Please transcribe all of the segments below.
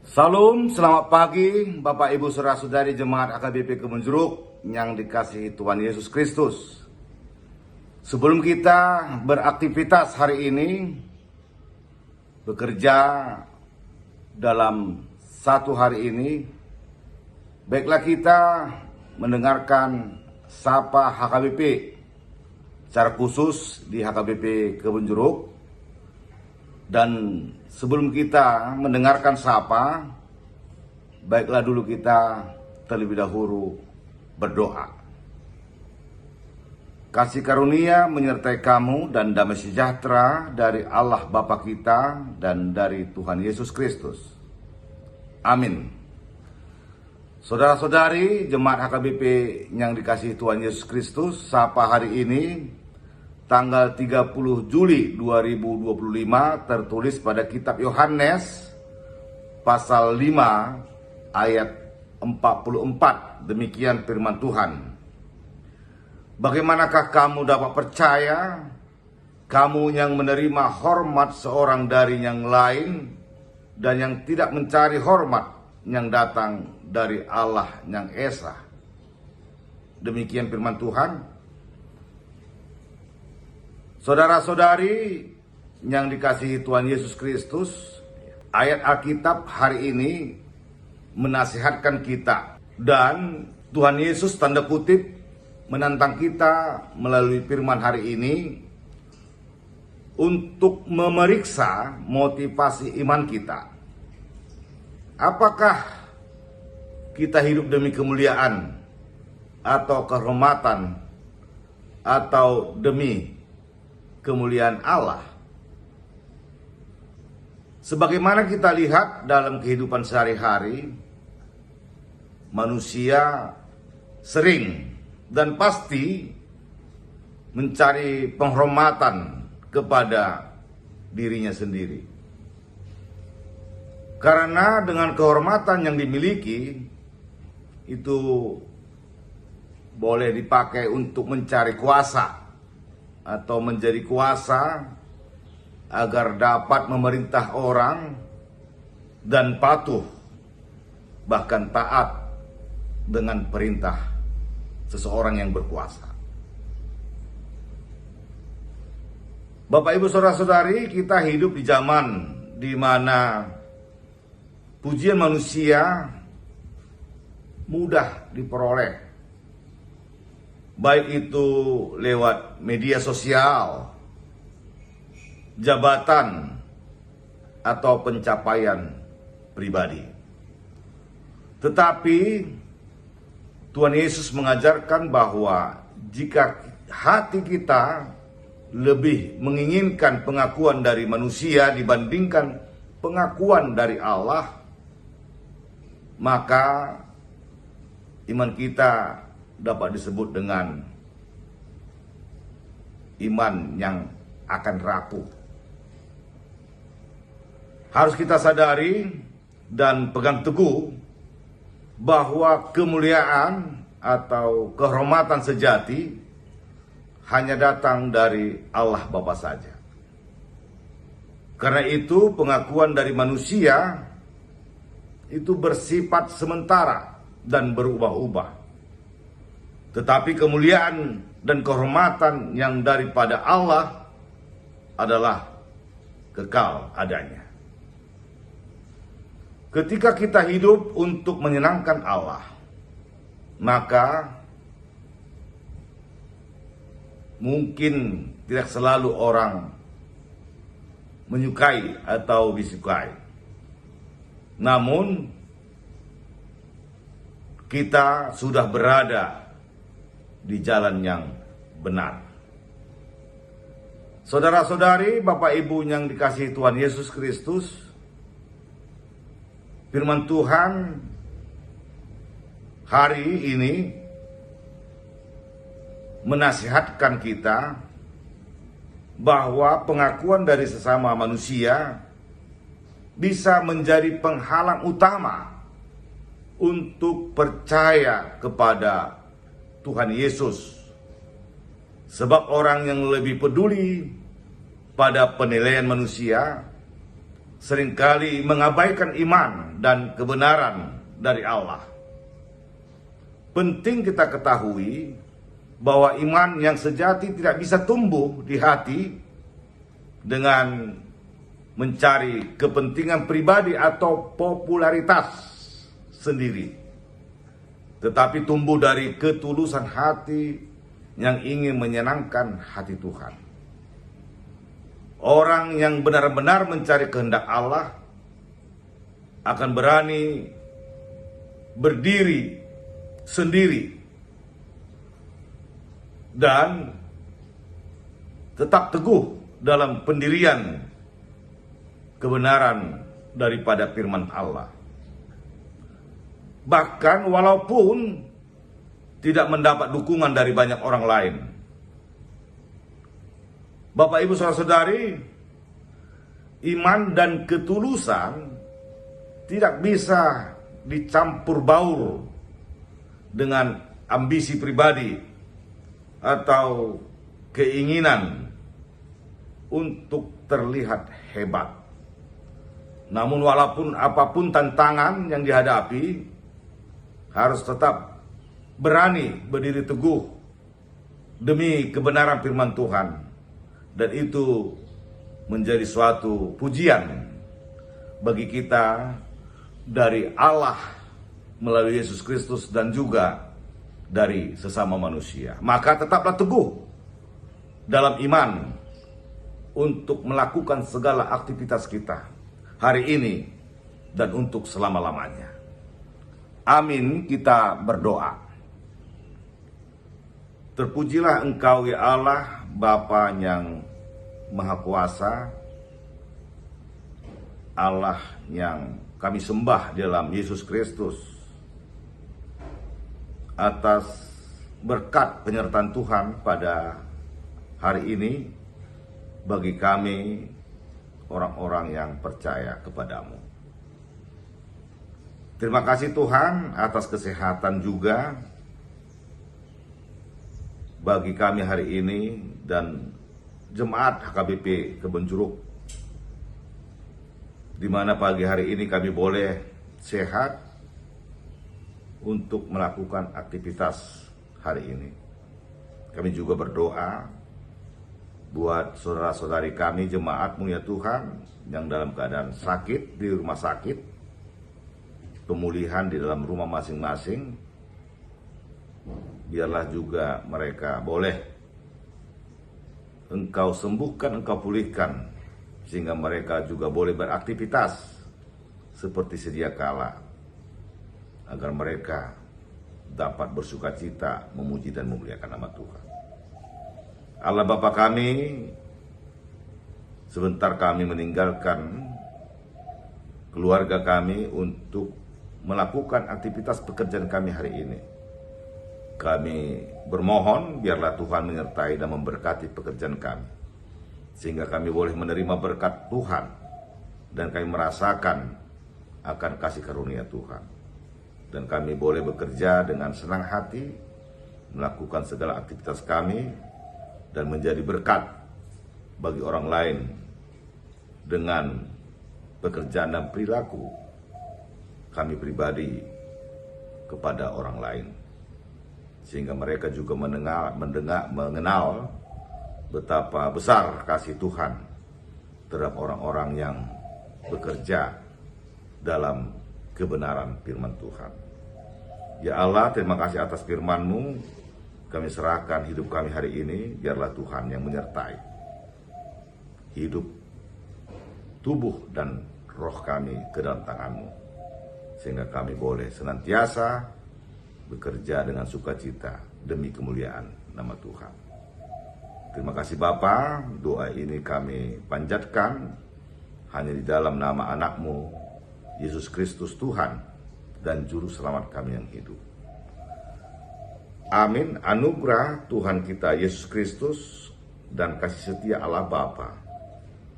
Salam, selamat pagi Bapak Ibu Saudara-saudari Jemaat AKBP Kebun Jeruk yang dikasihi Tuhan Yesus Kristus. Sebelum kita beraktivitas hari ini, bekerja dalam satu hari ini, baiklah kita mendengarkan Sapa HKBP secara khusus di HKBP Kebun Jeruk. Dan sebelum kita mendengarkan sapa, baiklah dulu kita terlebih dahulu berdoa. Kasih karunia menyertai kamu dan damai sejahtera dari Allah Bapa kita dan dari Tuhan Yesus Kristus. Amin. Saudara-saudari Jemaat HKBP yang dikasihi Tuhan Yesus Kristus, sapa hari ini tanggal 30 Juli 2025 tertulis pada kitab Yohanes pasal 5 ayat 44. Demikian firman Tuhan. Bagaimanakah kamu dapat percaya, kamu yang menerima hormat seorang dari yang lain dan yang tidak mencari hormat yang datang dari Allah yang Esa? Demikian firman Tuhan. Saudara-saudari yang dikasihi Tuhan Yesus Kristus, ayat Alkitab hari ini menasihatkan kita, dan Tuhan Yesus tanda kutip menantang kita melalui firman hari ini untuk memeriksa motivasi iman kita. Apakah kita hidup demi kemuliaan atau kehormatan atau demi kemuliaan Allah? Sebagaimana kita lihat dalam kehidupan sehari-hari, manusia sering dan pasti mencari penghormatan kepada dirinya sendiri. Karena dengan kehormatan yang dimiliki itu boleh dipakai untuk mencari kuasa atau menjadi kuasa agar dapat memerintah orang dan patuh, bahkan taat dengan perintah seseorang yang berkuasa. Bapak Ibu Saudara-saudari, kita hidup di zaman di mana pujian manusia mudah diperoleh, baik itu lewat media sosial, jabatan, atau pencapaian pribadi. Tetapi Tuhan Yesus mengajarkan bahwa jika hati kita lebih menginginkan pengakuan dari manusia dibandingkan pengakuan dari Allah, maka iman kita dapat disebut dengan iman yang akan rapuh. Harus kita sadari dan pegang teguh bahwa kemuliaan atau kehormatan sejati hanya datang dari Allah Bapa saja. Karena itu pengakuan dari manusia itu bersifat sementara dan berubah-ubah. Tetapi kemuliaan dan kehormatan yang daripada Allah adalah kekal adanya. Ketika kita hidup untuk menyenangkan Allah, maka mungkin tidak selalu orang menyukai atau disukai. Namun kita sudah berada di jalan yang benar. Saudara-saudari, Bapak Ibu yang dikasihi Tuhan Yesus Kristus, firman Tuhan hari ini menasihatkan kita bahwa pengakuan dari sesama manusia bisa menjadi penghalang utama untuk percaya kepada Tuhan Yesus. Sebab orang yang lebih peduli pada penilaian manusia seringkali mengabaikan iman dan kebenaran dari Allah. Penting kita ketahui bahwa iman yang sejati tidak bisa tumbuh di hati dengan mencari kepentingan pribadi atau popularitas sendiri, tetapi tumbuh dari ketulusan hati yang ingin menyenangkan hati Tuhan. Orang yang benar-benar mencari kehendak Allah akan berani berdiri sendiri dan tetap teguh dalam pendirian kebenaran daripada firman Allah. Bahkan walaupun tidak mendapat dukungan dari banyak orang lain. Bapak, Ibu, saudara-saudari, iman dan ketulusan tidak bisa dicampur baur dengan ambisi pribadi atau keinginan untuk terlihat hebat. Namun walaupun apapun tantangan yang dihadapi, harus tetap berani berdiri teguh demi kebenaran firman Tuhan. Dan itu menjadi suatu pujian bagi kita dari Allah melalui Yesus Kristus dan juga dari sesama manusia. Maka tetaplah teguh dalam iman untuk melakukan segala aktivitas kita hari ini dan untuk selama-lamanya. Amin, kita berdoa. Terpujilah Engkau ya Allah, Bapa yang Maha Kuasa, Allah yang kami sembah dalam Yesus Kristus, atas berkat penyertaan Tuhan pada hari ini bagi kami orang-orang yang percaya kepadamu. Terima kasih Tuhan atas kesehatan juga bagi kami hari ini dan jemaat HKBP Kebonjeruk, di mana pagi hari ini kami boleh sehat untuk melakukan aktivitas hari ini. Kami juga berdoa buat saudara-saudari kami jemaat mulia Tuhan yang dalam keadaan sakit di rumah sakit, pemulihan di dalam rumah masing-masing. Biarlah juga mereka boleh Engkau sembuhkan, Engkau pulihkan, sehingga mereka juga boleh beraktivitas seperti sedia kala, agar mereka dapat bersukacita, memuji dan memuliakan nama Tuhan. Allah Bapa kami, sebentar kami meninggalkan keluarga kami untuk melakukan aktivitas pekerjaan kami hari ini. Kami bermohon biarlah Tuhan menyertai dan memberkati pekerjaan kami, sehingga kami boleh menerima berkat Tuhan dan kami merasakan akan kasih karunia Tuhan. Dan kami boleh bekerja dengan senang hati, melakukan segala aktivitas kami, dan menjadi berkat bagi orang lain dengan pekerjaan dan perilaku kami pribadi kepada orang lain, sehingga mereka juga mengenal betapa besar kasih Tuhan terhadap orang-orang yang bekerja dalam kebenaran firman Tuhan. Ya Allah, terima kasih atas firman-Mu. Kami serahkan hidup kami hari ini, biarlah Tuhan yang menyertai hidup, tubuh dan roh kami ke dalam tangan-Mu, sehingga kami boleh senantiasa bekerja dengan sukacita demi kemuliaan nama Tuhan. Terima kasih Bapa, doa ini kami panjatkan hanya di dalam nama anak-Mu, Yesus Kristus Tuhan dan Juru Selamat kami yang hidup. Amin. Anugerah Tuhan kita Yesus Kristus dan kasih setia Allah Bapa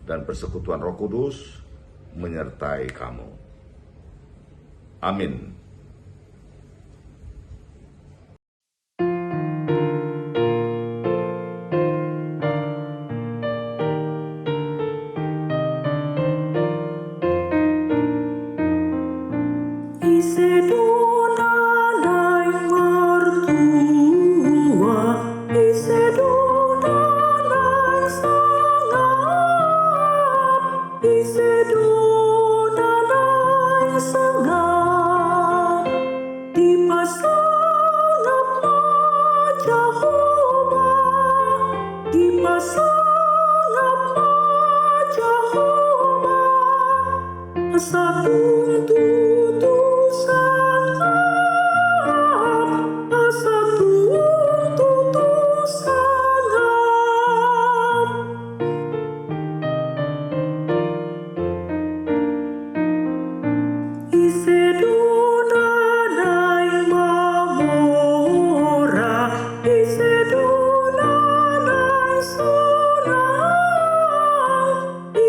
dan persekutuan Roh Kudus menyertai kamu. Amin. asa tuntutu sana, asa tuntutu sana. Isedona nai mamora, isedona nai sona,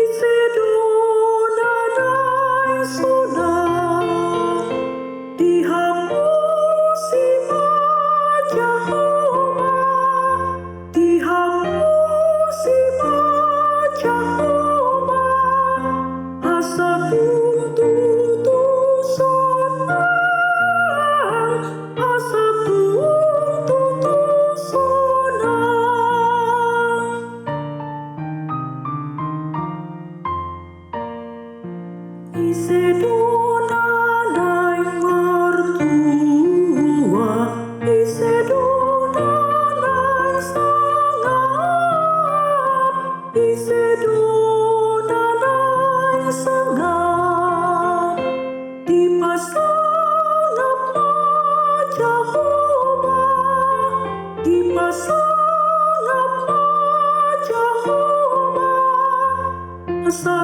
isedona nai sona. Dihapusi Jehova, dihapusi Jehova, asa tuntutu sana, asa tuntutu sana. Isedona nai mertua, isedona nai sangat, isedona nai sangat. Dipasangap Jehova, dipasangap Jehova, asa